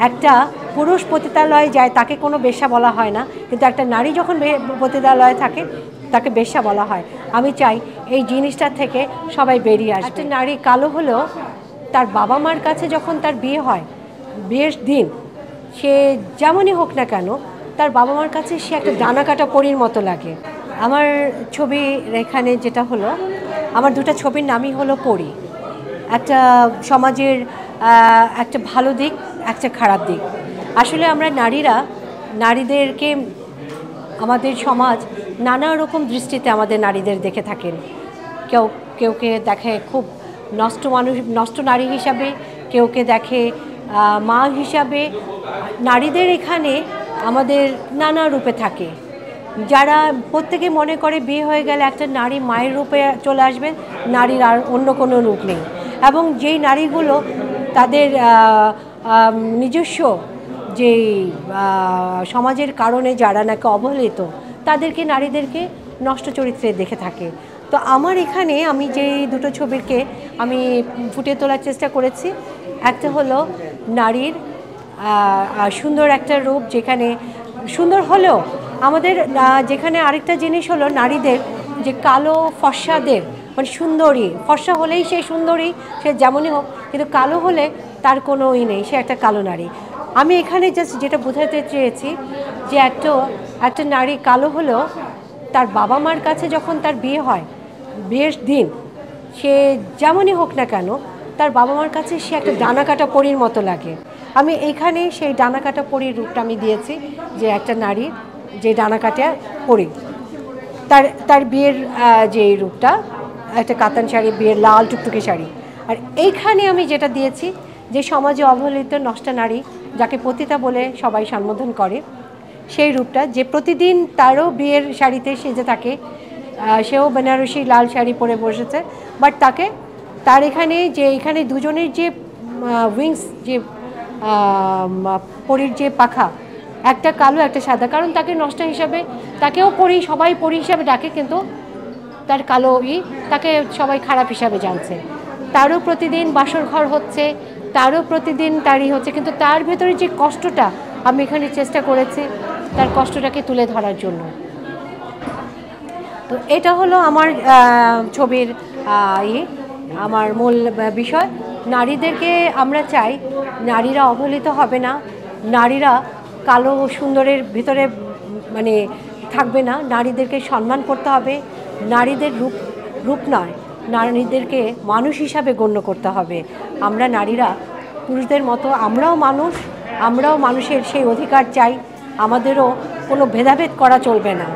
একটা পুরুষ পতিতালয়ে যায় তাকে কোনো বেশ্যা বলা হয় না, কিন্তু একটা নারী যখন পতিতালয়ে থাকে তাকে বেশ্যা বলা হয়। আমি চাই এই জিনিসটা থেকে সবাই বেরিয়ে আসবে। একটা নারী কালো হলেও তার বাবা মার কাছে যখন তার বিয়ে হয়, বিয়ের দিন সে যেমনই হোক না কেন তার বাবা মার কাছে সে একটা ডানা কাটা পরীর মতো লাগে। আমার ছবির এখানে যেটা হলো, আমার দুটো ছবির নামই হলো পরী। একটা সমাজের একটা ভালো দিক, একটা খারাপ দিক। আসলে আমরা নারীদেরকে আমাদের সমাজ নানা রকম দৃষ্টিতে আমাদের নারীদের দেখে থাকেন। কেউকে দেখে খুব নষ্ট নারী হিসাবে, কেউকে দেখে মা হিসাবে। নারীদের এখানে আমাদের নানা রূপে থাকে। যারা প্রত্যেকে মনে করে বিয়ে হয়ে গেলে একটা নারী মায়ের রূপে চলে আসবে, নারীর আর অন্য কোনো রূপ নেই। এবং যেই নারীগুলো তাদের নিজস্ব যে সমাজের কারণে যারা নাকি অবহেলিত, নারীদেরকে নষ্ট চরিত্রে দেখে থাকে। তো আমার এখানে আমি যেই দুটো ছবিকে আমি ফুটিয়ে তোলার চেষ্টা করেছি, একটা হলো নারীর সুন্দর একটা রূপ, যেখানে সুন্দর হলেও আমাদের যেখানে আরেকটা জিনিস হলো নারীদের যে কালো ফর্সাদের, মানে সুন্দরী ফর্সা হলেই সে সুন্দরী, সে যেমনই হোক, কিন্তু কালো হলে তার কোনো নেই, সে একটা কালো নারী। আমি এখানে জাস্ট যেটা বোঝাতে চেয়েছি যে একটা নারী কালো হলেও তার বাবা মার কাছে যখন তার বিয়ে হয়, বিয়ের দিন সে যেমনই হোক না কেন তার বাবা মার কাছে সে একটা ডানা কাটা পরীর মতো লাগে। আমি এইখানে সেই ডানা কাটা পরীর রূপটা আমি দিয়েছি, যে একটা নারী যে ডানা কাটা পরী, তার বিয়ের যে রূপটা একটা কাতান শাড়ি, বিয়ের লাল টুকটুকে শাড়ি। আর এইখানে আমি যেটা দিয়েছি, যে সমাজে অবহেলিত নষ্ট নারী, যাকে পতিতা বলে সবাই সম্বোধন করে, সেই রূপটা, যে প্রতিদিন তারও বিয়ের শাড়িতে সেজে থাকে, সেও বেনারসি লাল শাড়ি পরে বসেছে, বাট তার এখানে দুজনের যে উইংস, যে পরীর যে পাখা, একটা কালো একটা সাদা, কারণ তাকে নষ্ট হিসাবে, তাকেও সবাই পরী হিসাবে ডাকে, কিন্তু তার কালো তাকে সবাই খারাপ হিসাবে জানছে। তারও প্রতিদিন বাসর ঘর হচ্ছে, তারও প্রতিদিন তারই হচ্ছে, কিন্তু তার ভেতরে যে কষ্টটা আমি এখানে চেষ্টা করেছি তার কষ্টটাকে তুলে ধরার জন্য। তো এটা হলো আমার ছবির আমার মূল বিষয়। নারীদেরকে আমরা চাই নারীরা অবহেলিত হবে না, নারীরা কালো সুন্দরের ভিতরে মানে থাকবে না, নারীদেরকে সম্মান করতে হবে, নারীদের রূপ নয়, নারীদেরকে মানুষ হিসাবে গণ্য করতে হবে। আমরা নারীরা পুরুষদের মতো আমরাও মানুষের সেই অধিকার চাই, আমাদেরও কোনো ভেদাভেদ করা চলবে না।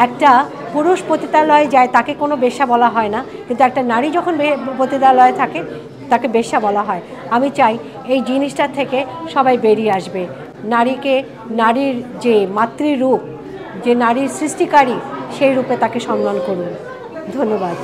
একটা পুরুষ পতিতালয়ে যায় তাকে কোনো বেশ্যা বলা হয় না, কিন্তু একটা নারী যখন পতিতালয়ে থাকে তাকে বেশ্যা বলা হয়। আমি চাই এই জিনিসটা থেকে সবাই বেরিয়ে আসবে। নারীর যে মাতৃরূপ, যে নারীর সৃষ্টিকারী, সেই রূপে তাকে সম্মান করুন। ধন্যবাদ।